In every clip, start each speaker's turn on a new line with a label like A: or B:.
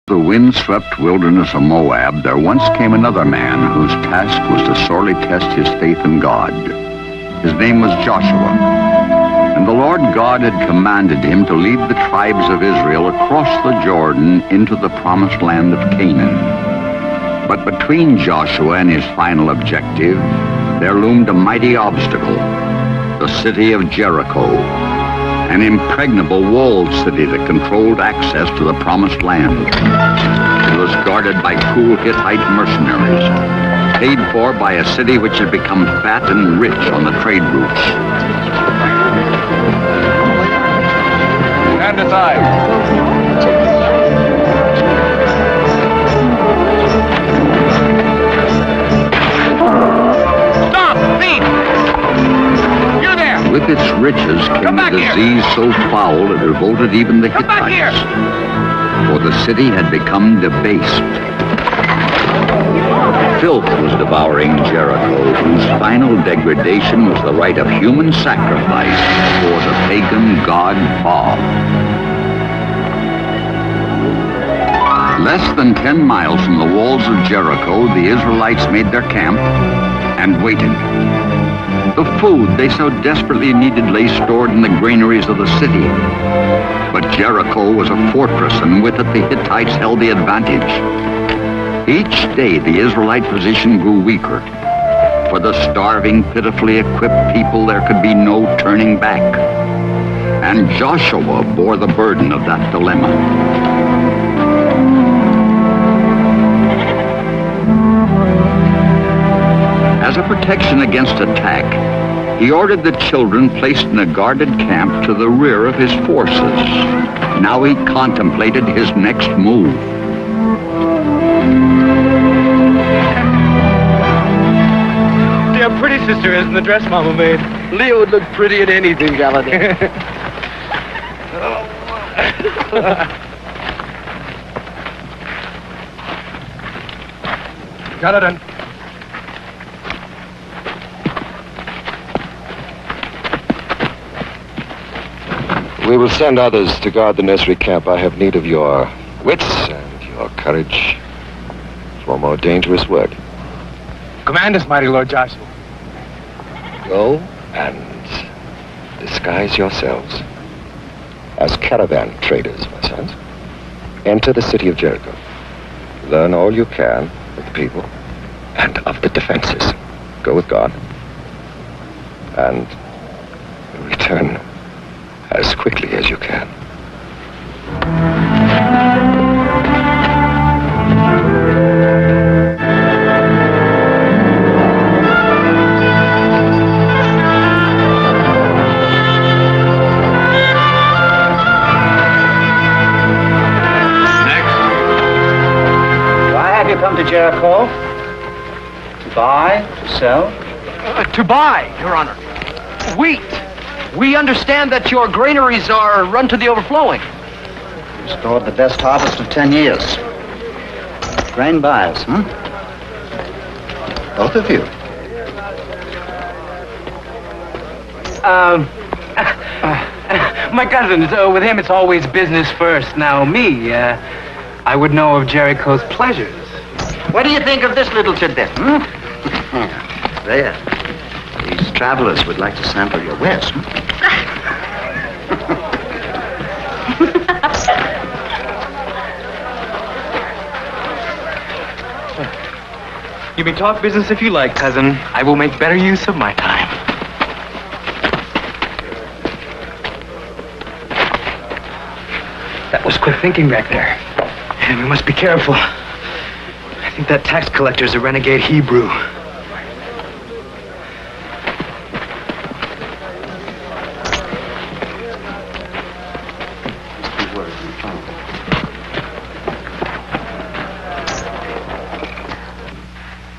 A: The windswept wilderness of Moab, there once came another man whose task was to sorely test his faith in God. His name was Joshua, and the Lord God had commanded him to lead the tribes of Israel across the Jordan into the promised land of Canaan. But between Joshua and his final objective, there loomed a mighty obstacle, the city of Jericho, an impregnable walled city that controlled access to the promised land. It was guarded by cool Hittite mercenaries, paid for by a city which had become fat and rich on the trade routes.
B: Stand aside.
A: With its riches came a disease so foul it revolted even the Hittites. For the city had become debased. Filth was devouring Jericho, whose final degradation was the rite of human sacrifice for the pagan god Baal. Less than 10 miles from the walls of Jericho, the Israelites made their camp and waited. The food they so desperately needed lay stored in the granaries of the city. But Jericho was a fortress, and with it the Hittites held the advantage. Each day the Israelite position grew weaker. For the starving, pitifully equipped people, there could be no turning back. And Joshua bore the burden of that dilemma. As a protection against attack, he ordered the children placed in a guarded camp to the rear of his forces. Now he contemplated his next move.
C: Dear pretty sister isn't the dress Mama made.
D: Leo would look pretty in anything, Galladay.
C: Galladay.
E: We will send others to guard the nursery camp. I have need of your wits and your courage for more dangerous work.
C: Command us, mighty Lord Joshua.
E: Go and disguise yourselves as caravan traders, my sons. Enter the city of Jericho. Learn all you can of the people and of the defenses. Go with God. And return as quickly as you can.
D: Why have you come to Jericho? To buy, to sell?
C: To buy, Your Honor. Wheat. We understand that your granaries are run to the overflowing.
D: You stored the best harvest of 10 years. Grain buyers, huh? Both of you.
C: My cousin, with him it's always business first. Now, me, I would know of Jericho's pleasures.
D: What do you think of this little tidbit, hmm? There. These travelers would like to sample your wares, hmm?
C: You may talk business if you like, cousin. I will make better use of my time. That was quick thinking back there. And we must be careful. I think that tax collector's a renegade Hebrew.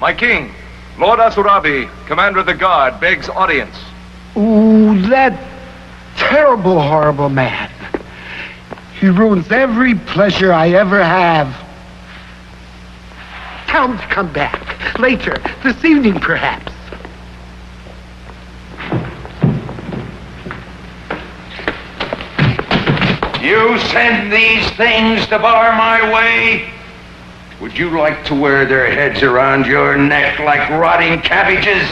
B: My king, Lord Asurabi, commander of the guard, begs audience.
F: Ooh, that terrible, horrible man. He ruins every pleasure I ever have. Tell him to come back. Later, this evening, perhaps.
G: You send these things to bar my way? Would you like to wear their heads around your neck like rotting cabbages?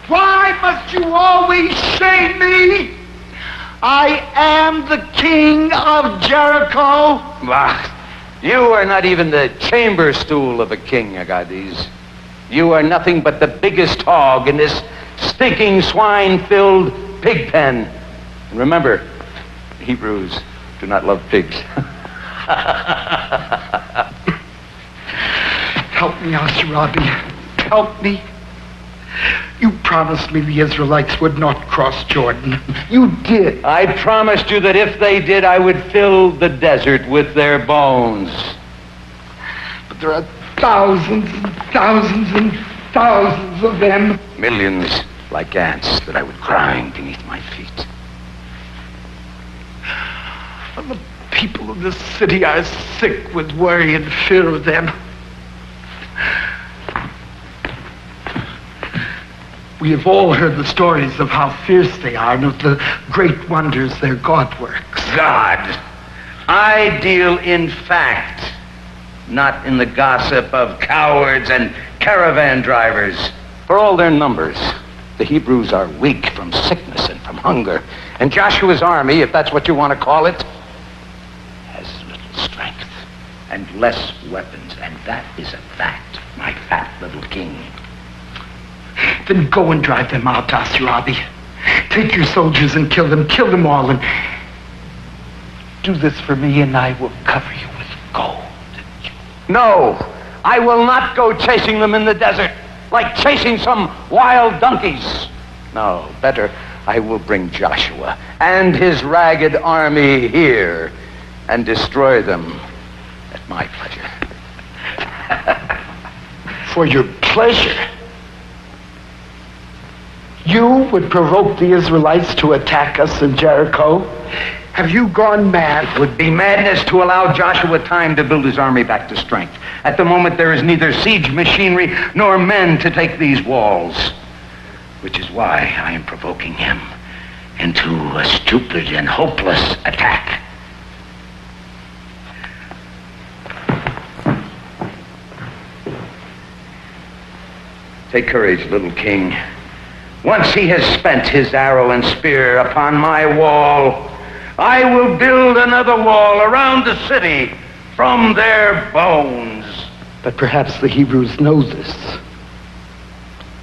F: Why must you always shame me? I am the king of Jericho.
G: Bah, you are not even the chamber stool of a king, Agades. You are nothing but the biggest hog in this stinking swine-filled pig pen. And remember, Hebrews do not love pigs.
F: Help me, Ashurabi. Help me. You promised me the Israelites would not cross Jordan. You did.
G: I promised you that if they did, I would fill the desert with their bones.
F: But there are thousands and thousands and thousands of them.
G: Millions like ants that I would grind beneath my feet.
F: And the people of this city are sick with worry and fear of them. We have all heard the stories of how fierce they are and of the great wonders their God works.
G: God, I deal in fact, not in the gossip of cowards and caravan drivers. For all their numbers, the Hebrews are weak from sickness and from hunger. And Joshua's army, if that's what you want to call it, has little strength and less weapons. And that is a fact, my fat little king.
F: Then go and drive them out, Ashurabi. Take your soldiers and kill them all, and do this for me, and I will cover you with gold.
G: No, I will not go chasing them in the desert like chasing some wild donkeys. No, better, I will bring Joshua and his ragged army here and destroy them at my pleasure.
F: For your pleasure? You would provoke the Israelites to attack us in Jericho? Have you gone mad?
G: It would be madness to allow Joshua time to build his army back to strength. At the moment, there is neither siege machinery nor men to take these walls, which is why I am provoking him into a stupid and hopeless attack. Take courage, little king. Once he has spent his arrow and spear upon my wall, I will build another wall around the city from their bones.
F: But perhaps the Hebrews know this,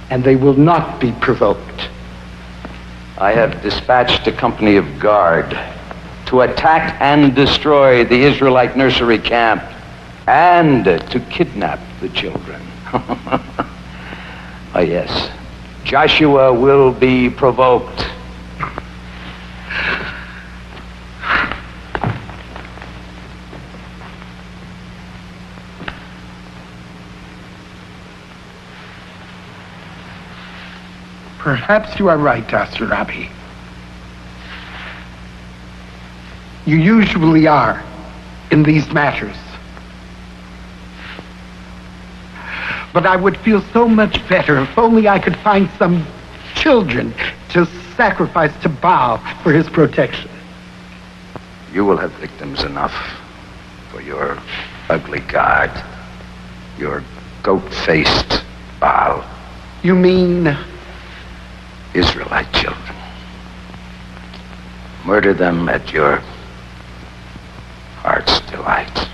F: and they will not be provoked.
G: I have dispatched a company of guard to attack and destroy the Israelite nursery camp and to kidnap the children. Oh, yes. Joshua will be provoked.
F: Perhaps you are right, Ashurabi. You usually are in these matters. But I would feel so much better if only I could find some children to sacrifice to Baal for his protection.
G: You will have victims enough for your ugly god, your goat-faced Baal.
F: You mean?
G: Israelite children. Murder them at your heart's delight.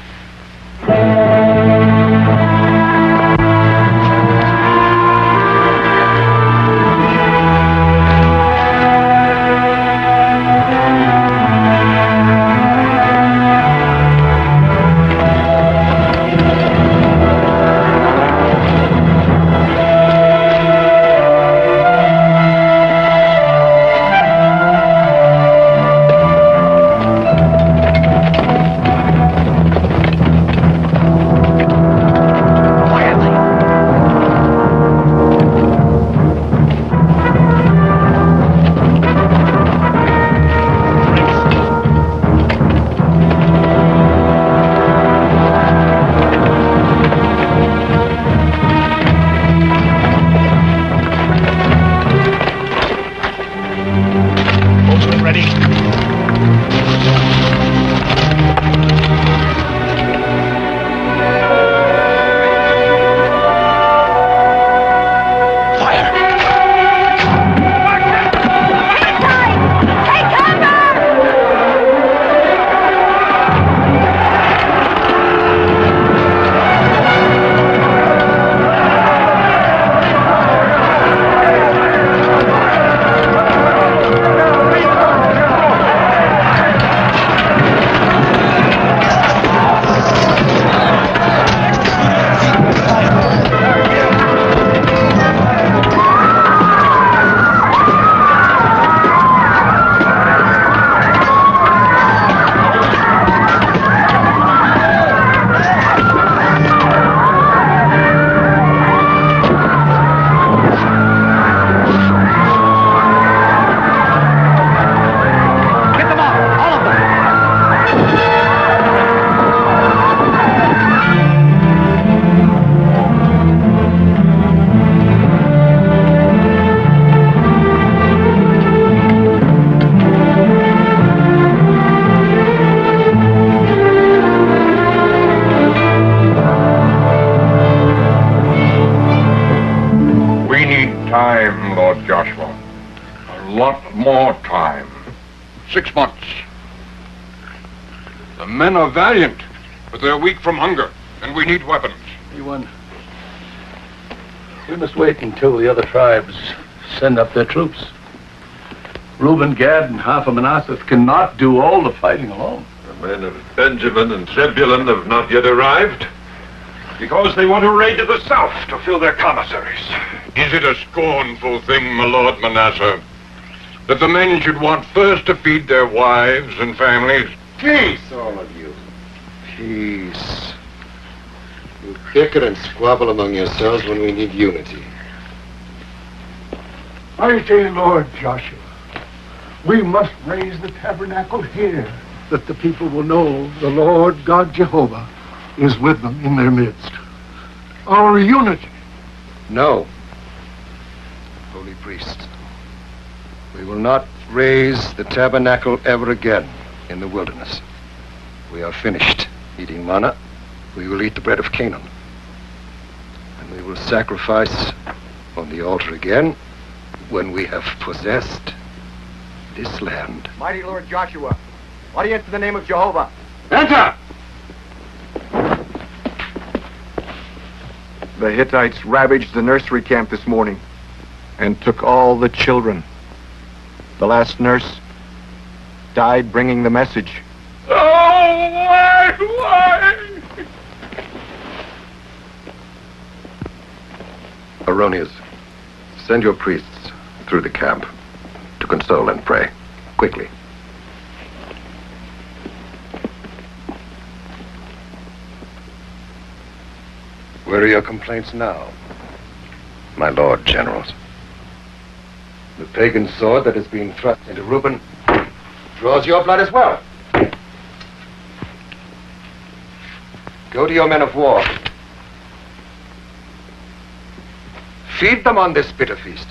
H: Time, Lord Joshua. A lot more time.
A: 6 months.
H: The men are valiant, but they're weak from hunger, and we need weapons.
I: Anyone? We must wait until the other tribes send up their troops. Reuben, Gad, and half of Manasseh cannot do all the fighting alone.
H: The men of Benjamin and Zebulun have not yet arrived, because they want to raid to the south to fill their commissaries. Is it a scornful thing, my lord Manasseh, that the men should want first to feed their wives and families?
E: Peace, all of you. Peace. You bicker and squabble among yourselves when we need unity.
I: Mighty Lord Joshua, we must raise the tabernacle here, that the people will know the Lord God Jehovah is with them in their midst. Our unity.
E: No. Holy priests, we will not raise the tabernacle ever again in the wilderness. We are finished eating manna. We will eat the bread of Canaan. And we will sacrifice on the altar again when we have possessed this land.
J: Mighty Lord Joshua, audience in the name of Jehovah.
H: Enter!
J: The Hittites ravaged the nursery camp this morning and took all the children. The last nurse died bringing the message.
H: Oh, why?
E: Aronius, send your priests through the camp to console and pray. Quickly. Where are your complaints now, my lord generals? The pagan sword that is being thrust into Reuben draws your blood as well. Go to your men of war. Feed them on this bitter feast.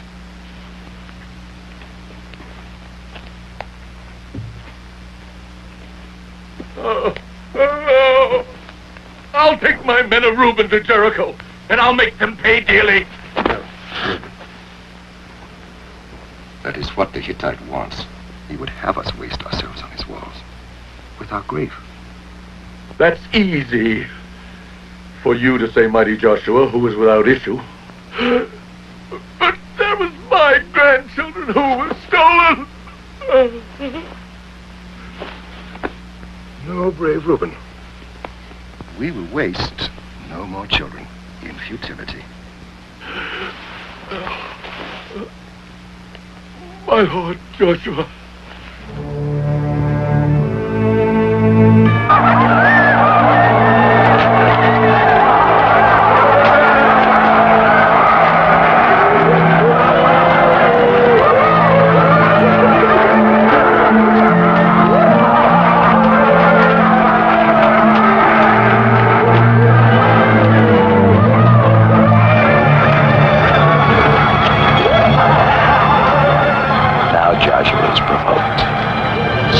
H: I'll take my men of Reuben to Jericho, and I'll make them pay dearly.
E: No, Reuben. That is what the Hittite wants. He would have us waste ourselves on his walls without grief.
H: That's easy for you to say, mighty Joshua, who is without issue. But there was my grandchildren who were stolen.
E: No, brave Reuben. We will waste no more children in futility.
H: My lord Joshua.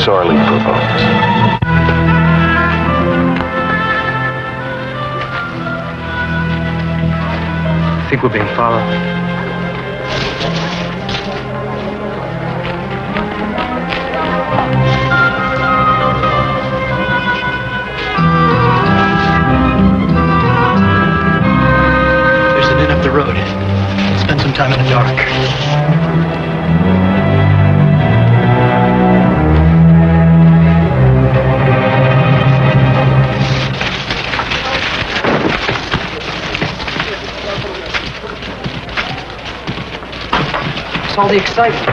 E: Sorely provoked.
C: I think we're being followed.
K: There's an inn up the road. Spend some time in the dark.
C: All the excitement.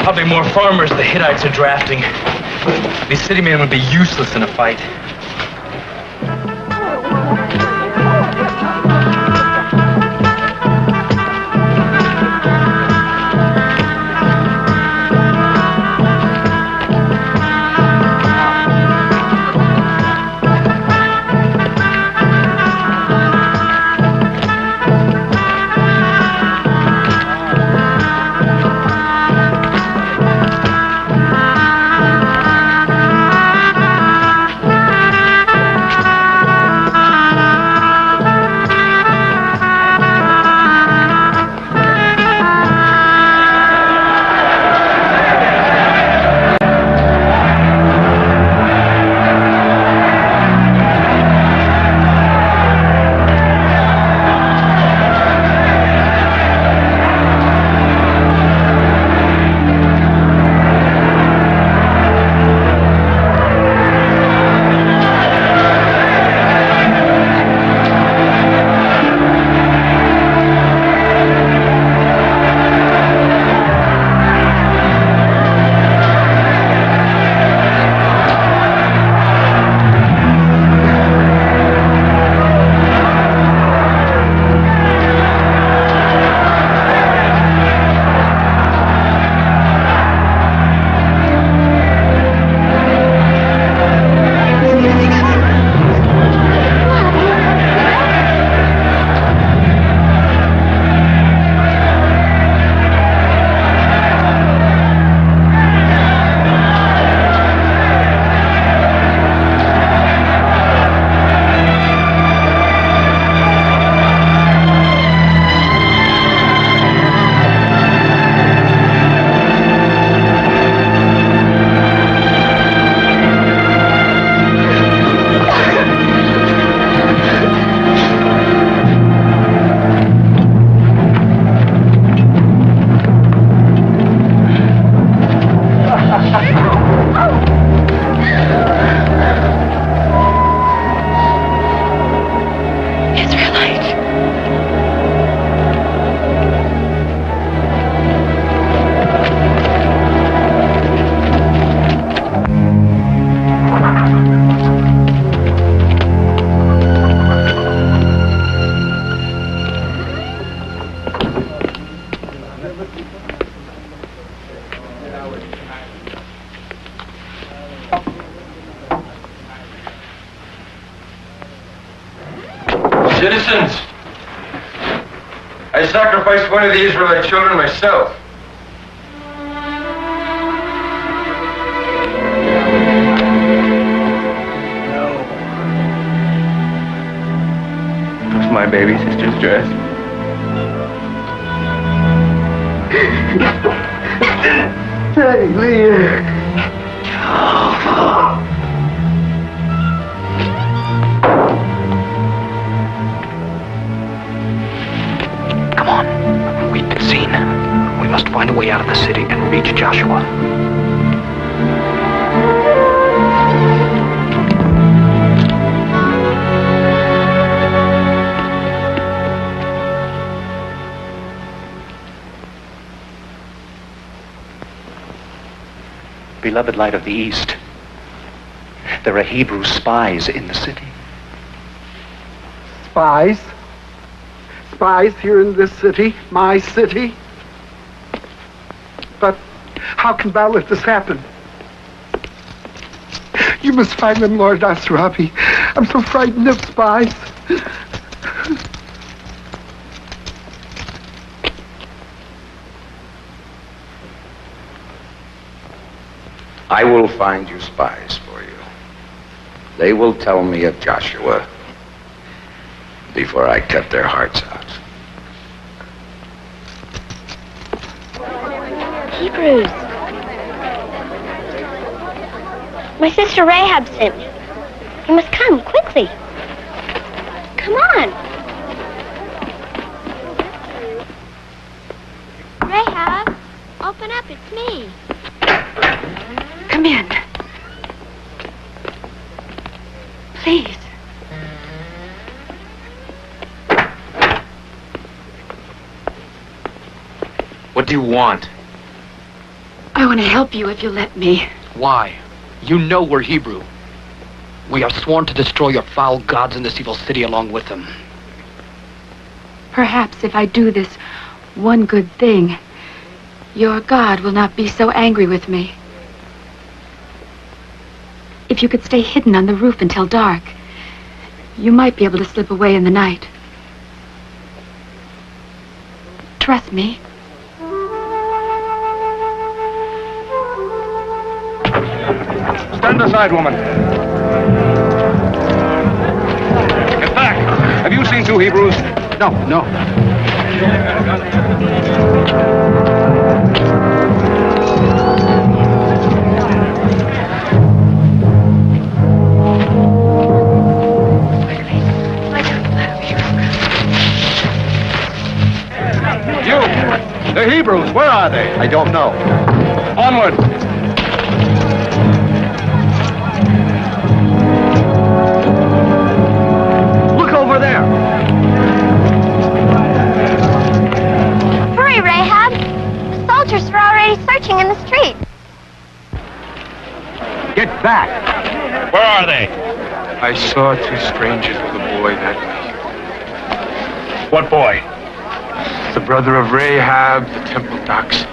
C: Probably more farmers the Hittites are drafting. These city men would be useless in a fight.
B: sacrifice one of the Israelite children myself. It was my baby sister's dress.
I: Hey, Leah.
K: Come on. We've been seen. We must find a way out of the city and reach Joshua. Beloved light of the East, there are Hebrew spies in the city.
I: Spies? Spies here in this city? My city? But how can thou let this happen? You must find them, Lord Asurabi. I'm so frightened of spies.
G: I will find you spies for you. They will tell me of Joshua before I cut their hearts out.
L: Hebrews. My sister Rahab sent me. You must come quickly. Come on. Rahab, open up. It's me.
M: Come in. Please.
C: What do you want?
M: I want to help you if you let me.
K: Why? You know we're Hebrew. We are sworn to destroy your foul gods in this evil city along with them.
M: Perhaps if I do this one good thing, your God will not be so angry with me. If you could stay hidden on the roof until dark, you might be able to slip away in the night. Trust me.
B: Stand aside, woman. Get back. Have you seen two Hebrews?
C: No.
B: The Hebrews, where are they?
J: I don't know.
B: Onward.
C: Look over there.
L: Hurry, Rahab. The soldiers are already searching in the street.
C: Get back.
B: Where are they?
N: I saw two strangers with a boy that night.
B: What boy?
N: The brother of Rahab, the temple doxy.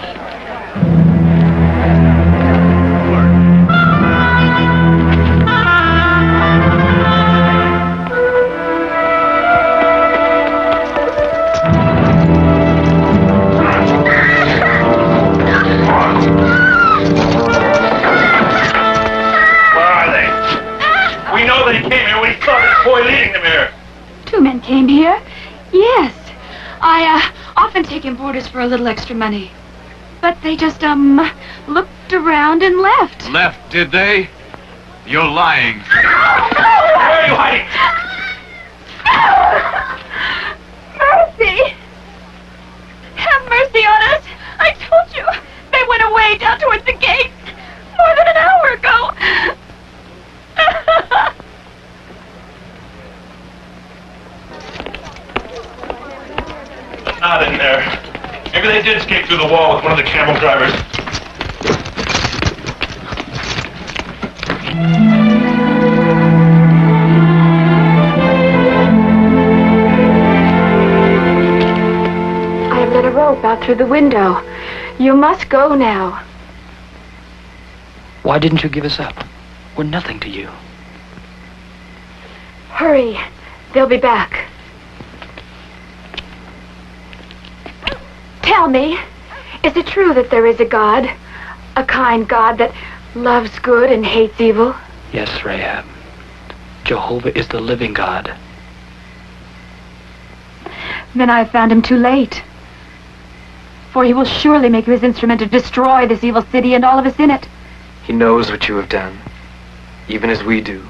B: Where are they? We know that he came here. We saw this boy leading them here.
M: Two men came here? Yes. I often take in boarders for a little extra money. But they just, looked around and left.
B: Left, did they? You're lying. Where are you hiding?
M: Mercy! Have mercy on us! I told you! They went away down towards the gate more than an hour ago!
B: Not in there. Maybe they did escape through the wall with one of the camel drivers.
M: I have let a rope out through the window. You must go now.
K: Why didn't you give us up? We're nothing to you.
M: Hurry. They'll be back. Tell me, is it true that there is a God? A kind God that loves good and hates evil?
K: Yes, Rahab. Jehovah is the living God.
M: Then I have found him too late. For he will surely make you his instrument to destroy this evil city and all of us in it.
C: He knows what you have done, even as we do.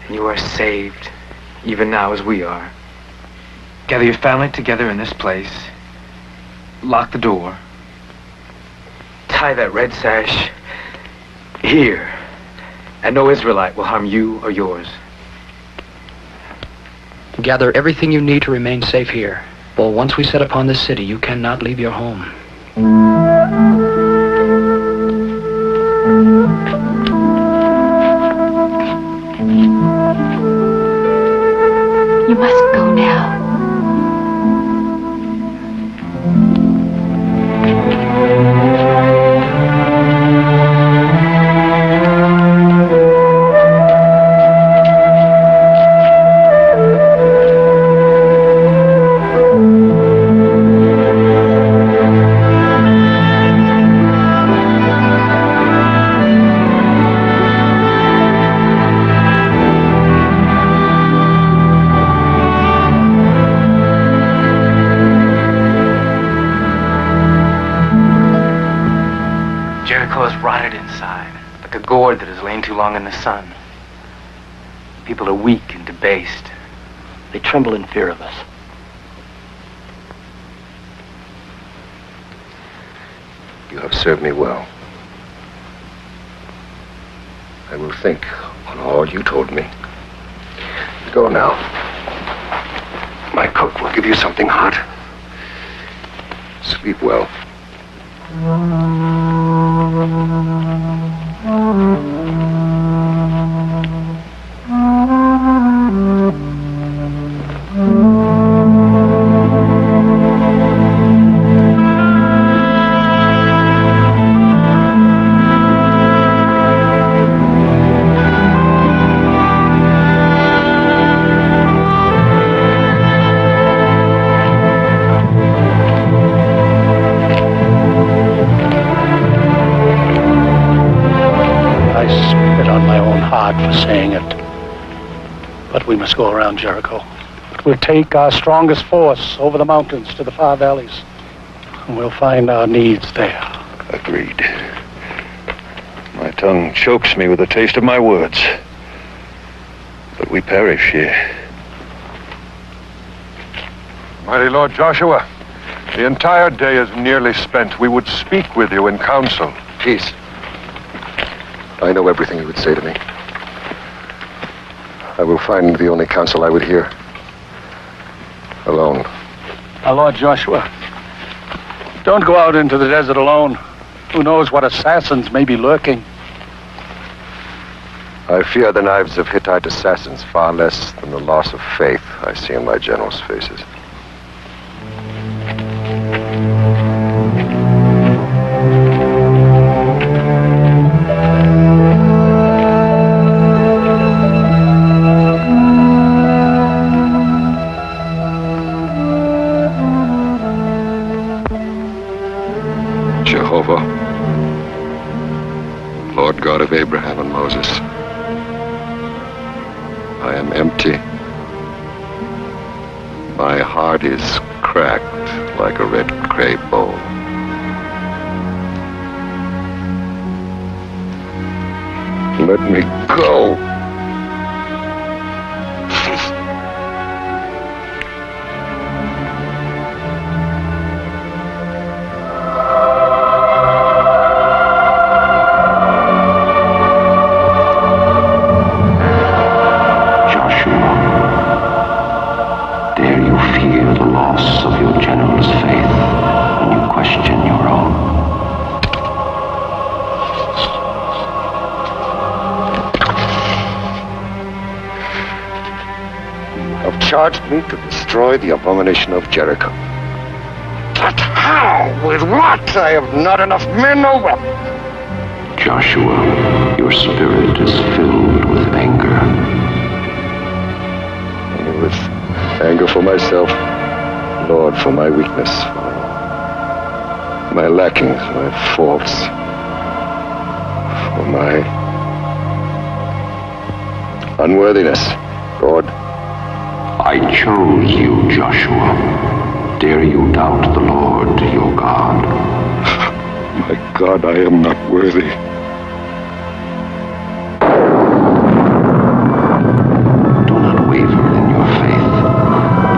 C: And you are saved, even now as we are. Gather your family together in this place. Lock the door. Tie that red sash here. And no Israelite will harm you or yours.
K: Gather everything you need to remain safe here. For once we set upon this city, you cannot leave your home.
M: You must go now.
C: Gourd that has lain too long in the sun. People are weak and debased. They tremble in fear of us.
E: You have served me well. I will think on all you told me. Go now. My cook will give you something hot. Sleep well.
I: For saying it. But we must go around Jericho. We'll take our strongest force over the mountains to the far valleys, and we'll find our needs there.
H: Agreed. My tongue chokes me with the taste of my words. But we perish here.
N: Mighty Lord Joshua, the entire day is nearly spent. We would speak with you in council.
E: Peace. I know everything you would say to me. I will find the only counsel I would hear. Alone.
I: Our Lord Joshua, don't go out into the desert alone. Who knows what assassins may be lurking?
E: I fear the knives of Hittite assassins far less than the loss of faith I see in my generals' faces. Jehovah, Lord God of Abraham and Moses, I am empty. My heart is cracked like a red clay bowl. Let me go. Charged me to destroy the abomination of Jericho. But how? With what? I have not enough men or weapons.
A: Joshua, your spirit is filled with anger.
E: With anger for myself, Lord, for my weakness. my lackings, my faults, for my unworthiness, Lord.
O: I chose you, Joshua. Dare you doubt the Lord, your God?
E: My God, I am not worthy.
O: Do not waver in your faith.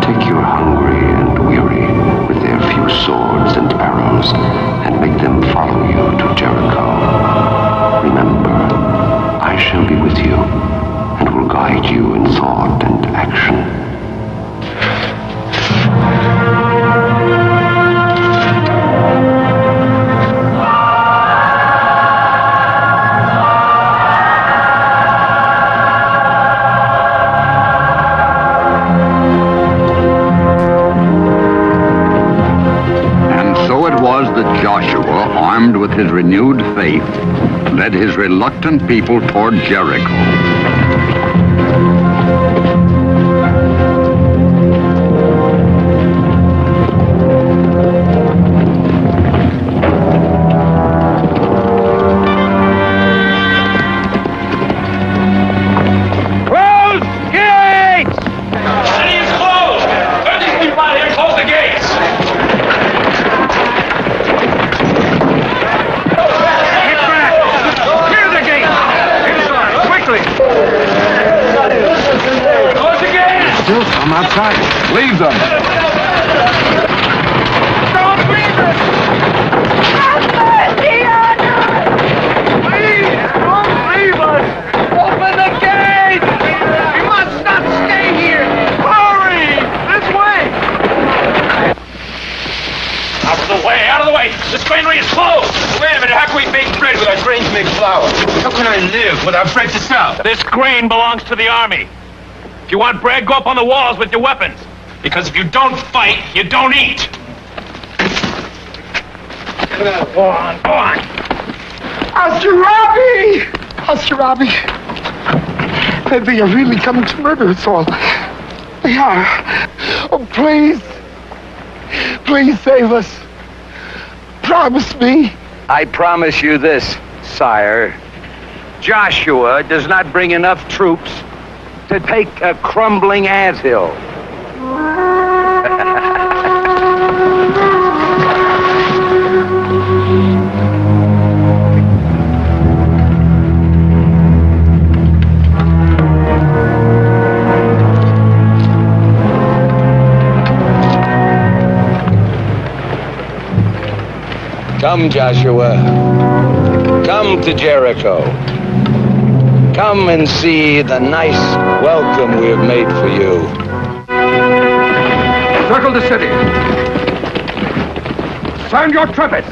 O: Take your hungry and weary with their few swords and arrows and make them follow you to Jericho. Remember, I shall be with you and will guide you in thought and action.
A: That Joshua, armed with his renewed faith, led his reluctant people toward Jericho.
B: Close gates! City is closed! Let these people out here close the gates!
N: Still some outside. Leave them.
B: Don't leave us! Please, don't leave us! Open the gate! We must not stay here! Hurry! This way! Out of the way! Out of the way! This granary is closed! Wait a minute, how can we bake bread with our grain to make flour? How can I live without bread to sell? This grain belongs to the army. If you want bread, go up on the walls with your weapons. Because if you don't fight, you don't eat. Go on, go on.
I: Ashurabi! Ashurabi! They are really coming to murder us all. They are. Oh, please. Please save us. Promise me.
G: I promise you this, sire. Joshua does not bring enough troops to take a crumbling anthill. Come, Joshua. Come to Jericho. Come and see the nice welcome we have made for you.
N: Circle the city. Sound your trumpets.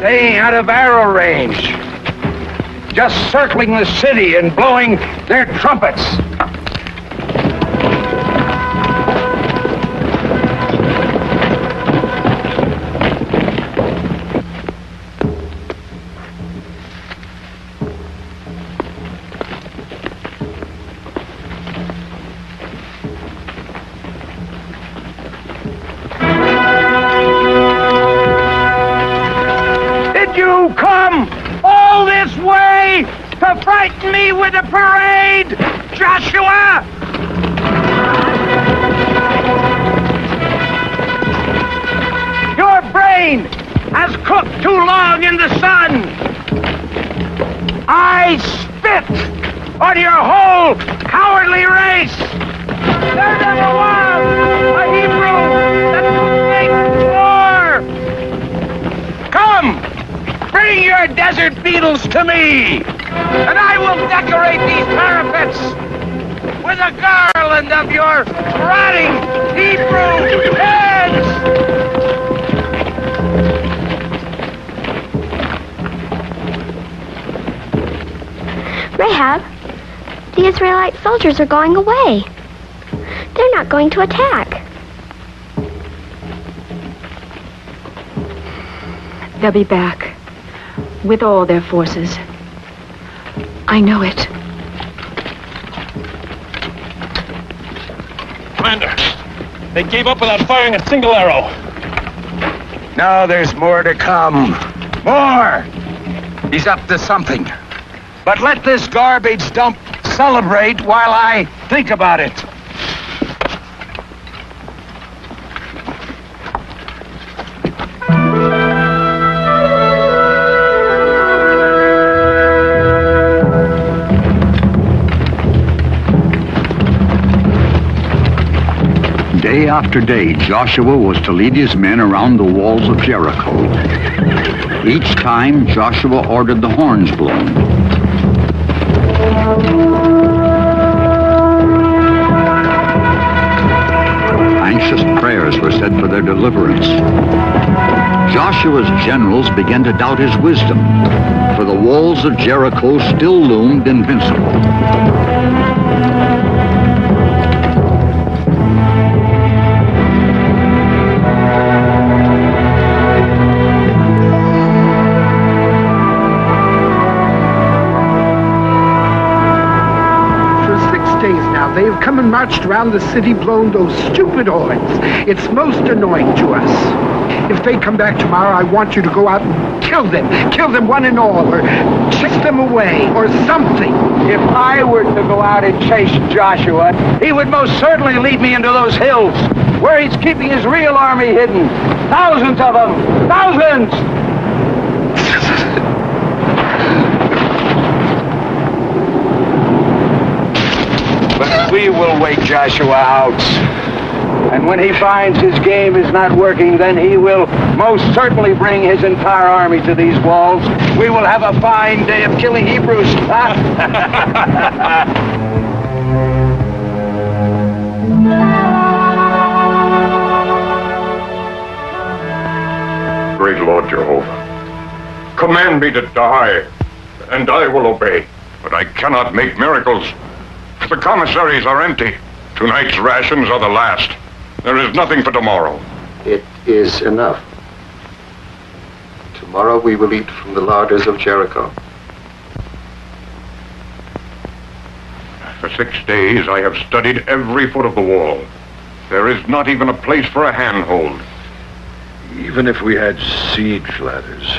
G: Staying out of arrow range. Just circling the city and blowing their trumpets. You come all this way to frighten me with a parade, Joshua? Your brain has cooked too long in the sun. I spit on your whole cowardly race. There never was a Hebrew that could make war. Come! Bring your desert beetles to me, and I will decorate these parapets with a garland of your rotting Hebrew heads!
L: Rahab, the Israelite soldiers are going away. They're not going to attack.
M: They'll be back with all their forces. I know it.
B: Commander, they gave up without firing a single arrow.
G: Now there's more to come. More! He's up to something. But let this garbage dump celebrate while I think about it.
A: Day after day, Joshua was to lead his men around the walls of Jericho. Each time, Joshua ordered the horns blown. Anxious prayers were said for their deliverance. Joshua's generals began to doubt his wisdom, for the walls of Jericho still loomed invincible.
F: They've come and marched around the city, blown those stupid horns. It's most annoying to us. If they come back tomorrow, I want you to go out and kill them one and all, or chase them away, or something.
G: If I were to go out and chase Joshua, he would most certainly lead me into those hills, where he's keeping his real army hidden. Thousands of them! Thousands! But we will wait Joshua out. And when he finds his game is not working, then he will most certainly bring his entire army to these walls. We will have a fine day of killing Hebrews.
H: Great Lord Jehovah, command me to die, and I will obey. But I cannot make miracles. The commissaries are empty. Tonight's rations are the last. There is nothing for tomorrow.
E: It is enough. Tomorrow we will eat from the larders of Jericho.
H: For 6 days I have studied every foot of the wall. There is not even a place for a handhold.
N: Even if we had siege ladders,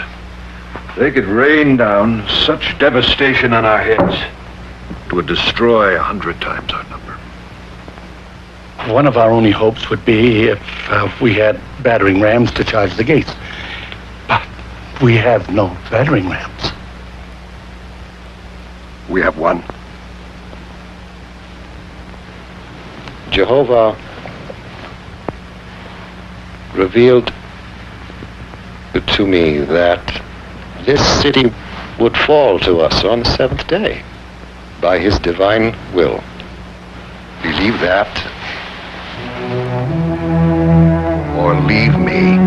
N: they could rain down such devastation on our heads. It would destroy 100 times our number.
P: One of our only hopes would be if we had battering rams to charge the gates. But we have no battering rams.
N: We have one.
E: Jehovah revealed to me that this city would fall to us on the 7th day by his divine will. Believe that, or leave me.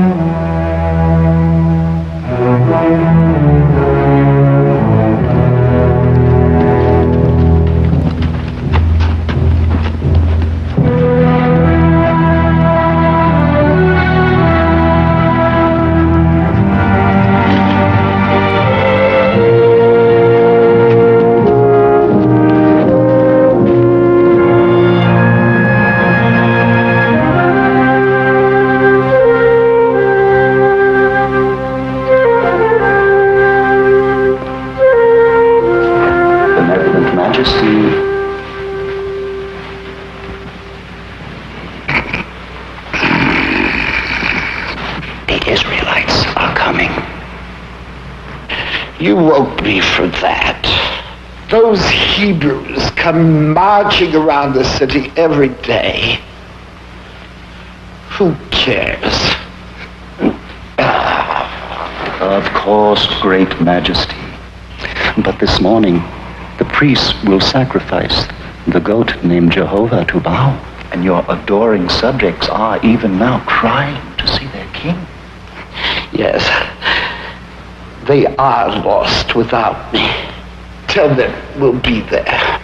F: You woke me for that. Those Hebrews come marching around the city every day. Who cares?
Q: Of course, Great Majesty. But this morning, the priests will sacrifice the goat named Jehovah to Baal. And your adoring subjects are even now crying to see their king.
F: Yes, they are lost without me. Tell them we'll be there.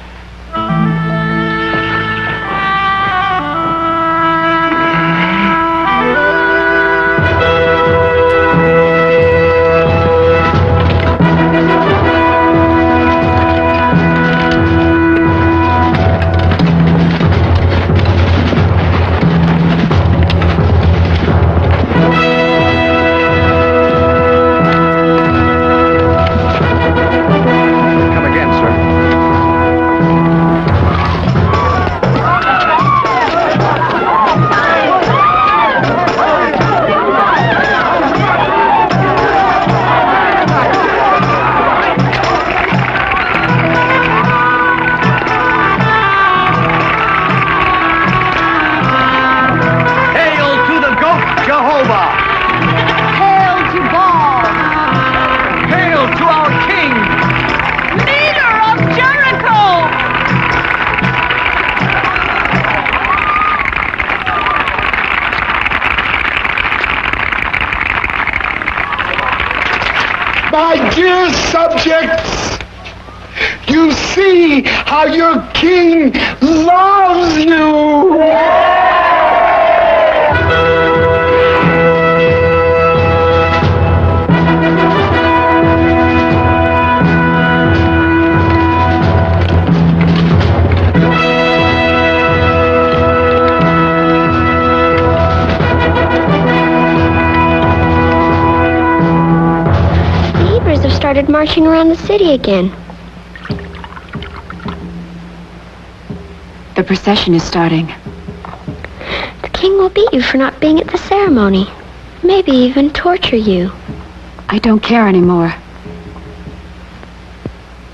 F: My dear subjects, you see how your king loves you.
L: Started marching around the city again.
M: The procession is starting.
L: The king will beat you for not being at the ceremony. Maybe even torture you.
M: I don't care anymore.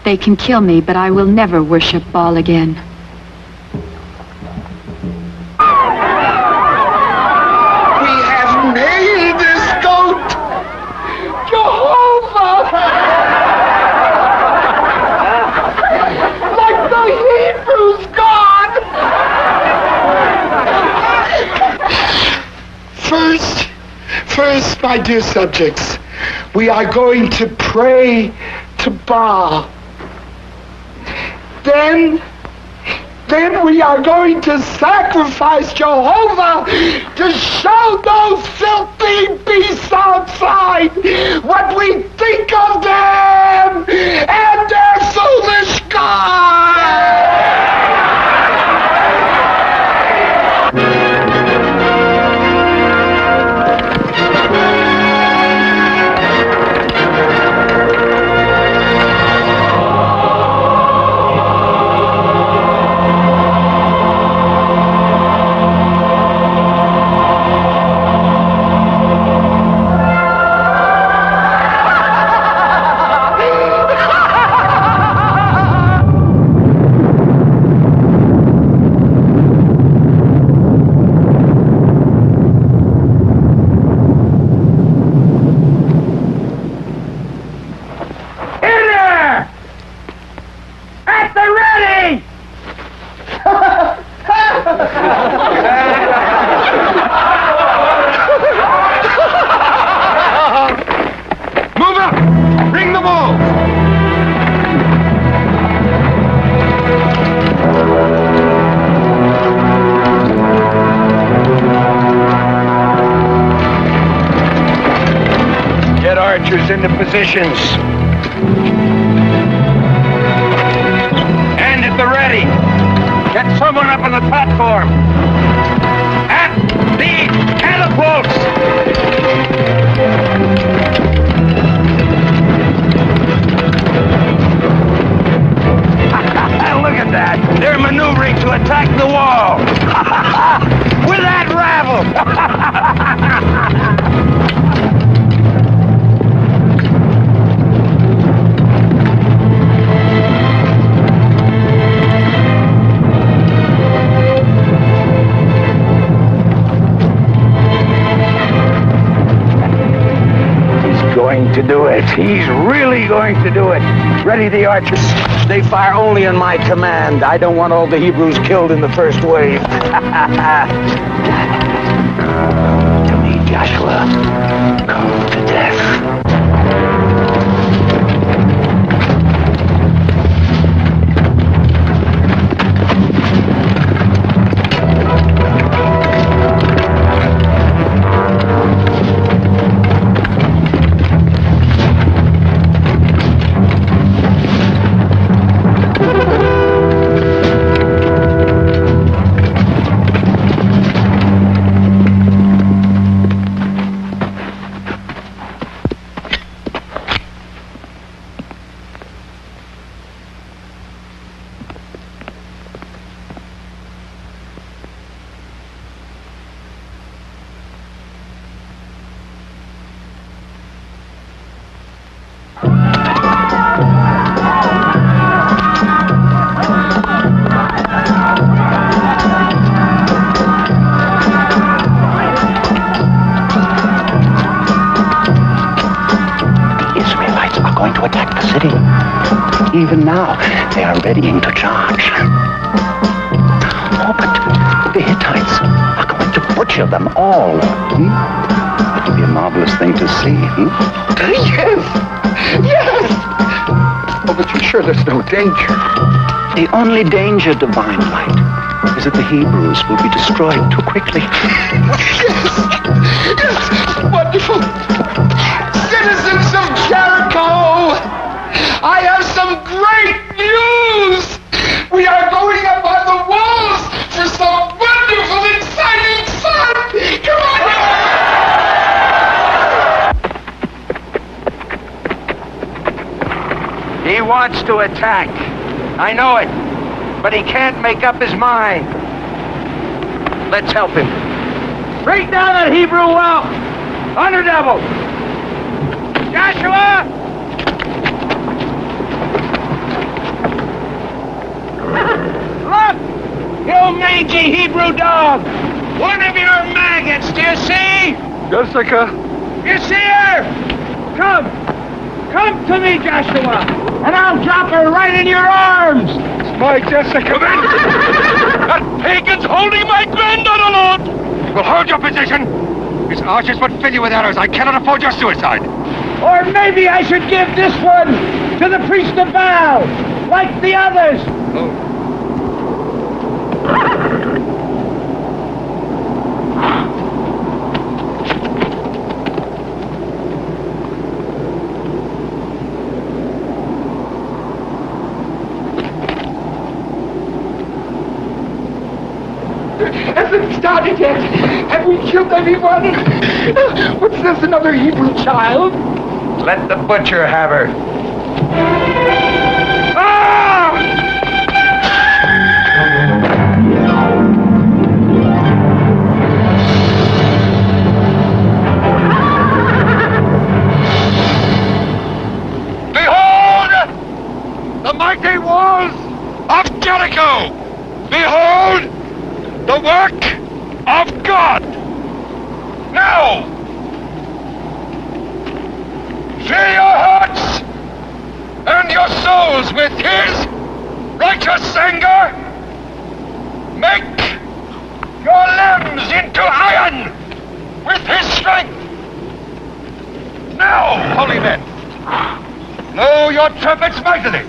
M: They can kill me, but I will never worship Baal again.
F: We have made this goat Jehovah! Like the Hebrews' God! First, my dear subjects, we are going to pray to Baal. Then we are going to sacrifice Jehovah to show those filthy beasts outside what we think of them and their foolish God.
B: Into positions. And at the ready. Get someone up on the platform. At the catapults. Look at that. They're maneuvering to attack the wall. With that rabble. To do it. He's really going to do it. Ready the archers. They fire only on my command. I don't want all the Hebrews killed in the first wave. To me, Joshua. Come to death.
Q: waiting. Even now, they are readying to charge. Oh, but the Hittites are going to butcher them all. It will be a marvelous thing to see.
F: Yes! Yes! Oh, but you're sure there's no danger?
Q: The only danger, Divine Light, is that the Hebrews will be destroyed too quickly.
F: Yes! Wonderful! Citizens of Jericho! I have some great news! We are going up on the walls for some wonderful, exciting fun! Come on!
G: He wants to attack. I know it. But he can't make up his mind. Let's help him. Break down that Hebrew well! Underdevil! Joshua! Look! You mangy Hebrew dog! One of your maggots, do you see?
J: Jessica!
G: You see her? Come! Come to me, Joshua! And I'll drop her right in your arms!
J: My Jessica!
B: That pagan's holding my granddaughter, Lord! Well, hold your position! His archers would fill you with arrows. I cannot afford your suicide.
G: Or maybe I should give this one to the priest of Baal, like the others!
F: Hasn't started yet. Have we killed anyone? What's this, another Hebrew child?
G: Let the butcher have her.
B: Behold! The mighty walls of Jericho! Behold! The work of God! Now! Fill your hearts and your souls with His righteous anger! Make your limbs into iron with His strength! Now, holy men, blow your trumpets mightily!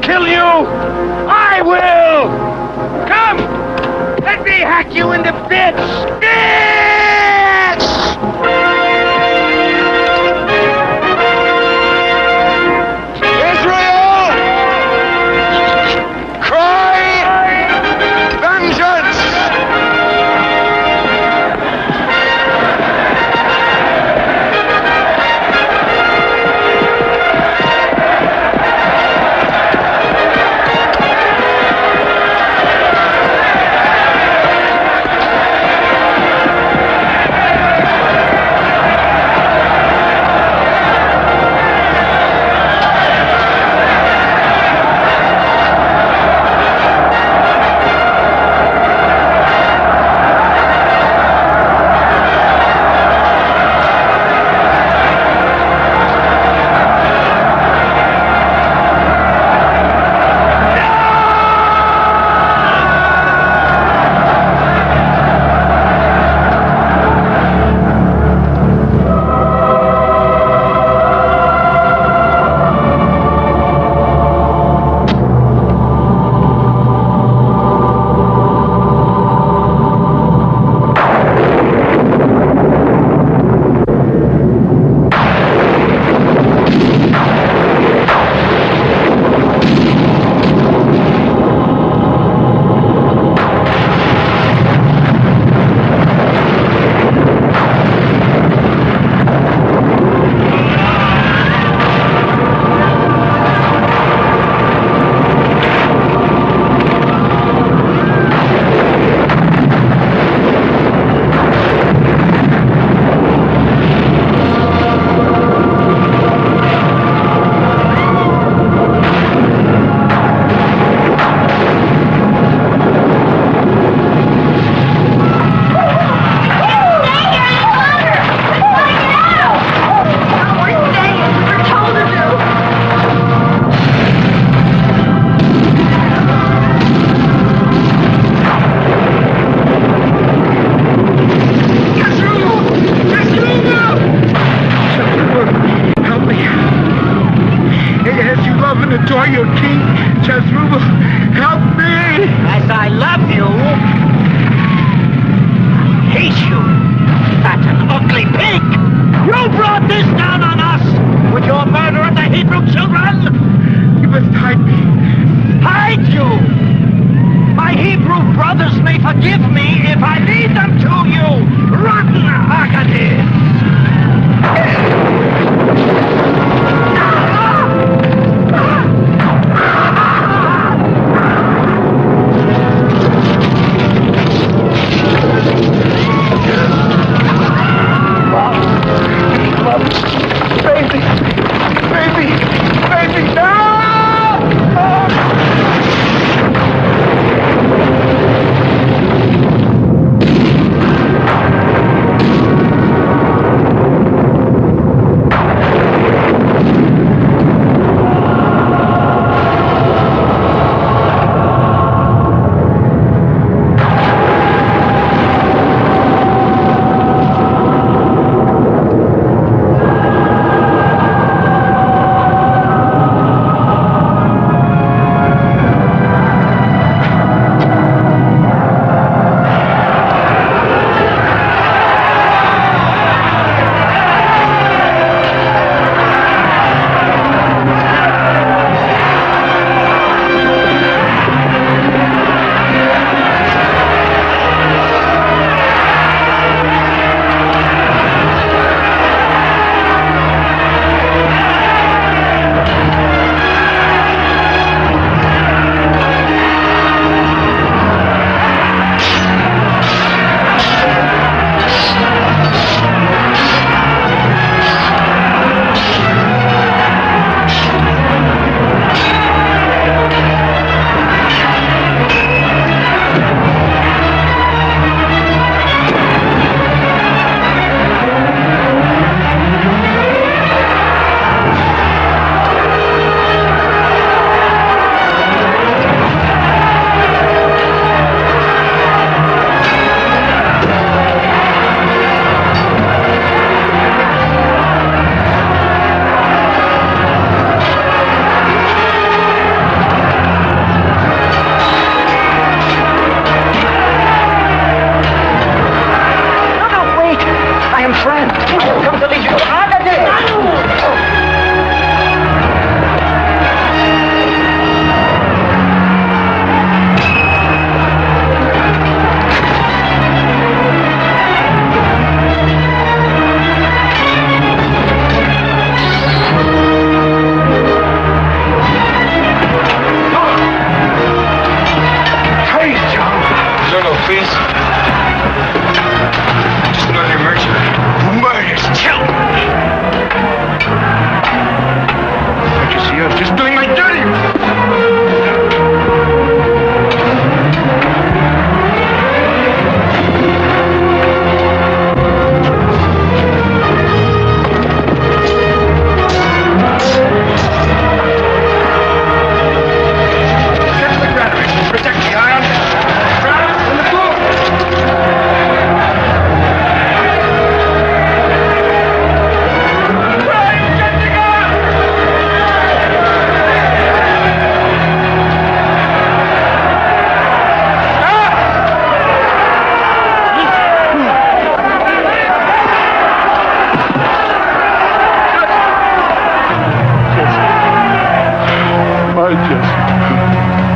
B: Kill you! I will! Come! Let me hack you into bits! Bits! Israel! Cry vengeance!
R: Hebrew children? You must hide me. Hide you! My Hebrew brothers may forgive me if I lead them to you, rotten Agadir! Baby, no!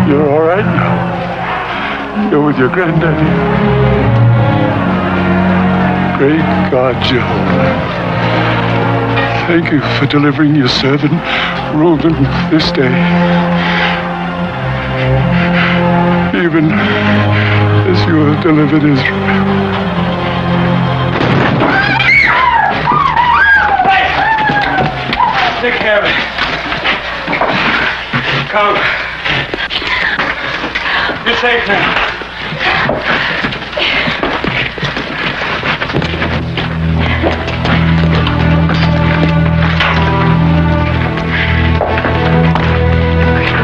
I: You're all right now? You're with your granddaddy. Great God, Jehovah. Thank you for delivering your servant, Reuben, this day. Even as you have delivered Israel.
B: Take care of it. Come. You're safe now.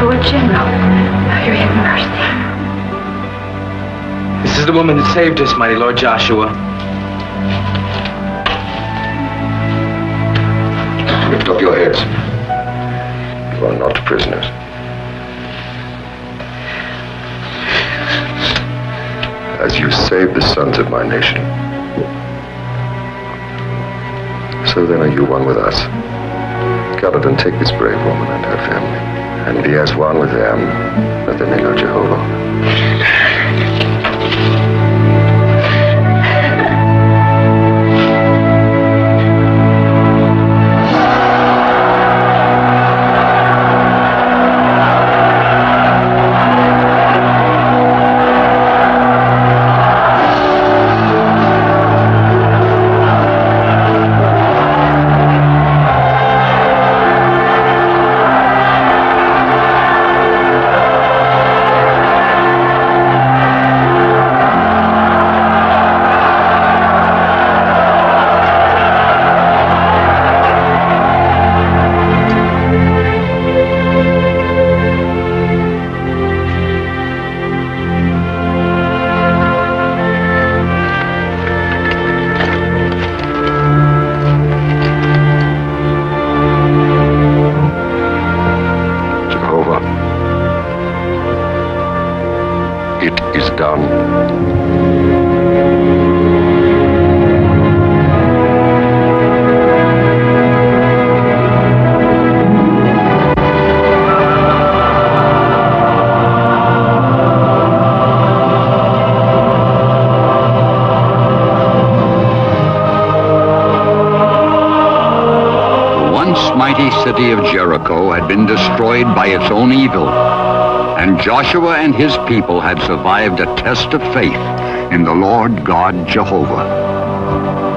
M: Lord General, you're in mercy.
C: This is the woman that saved us, mighty Lord Joshua.
E: Lift up your heads. You are not prisoners. As you saved the sons of my nation, so then are you one with us. skeleton take this brave woman and her family, and be as one with them, that they may know Jehovah.
A: City of Jericho had been destroyed by its own evil, and Joshua and his people had survived a test of faith in the Lord God Jehovah.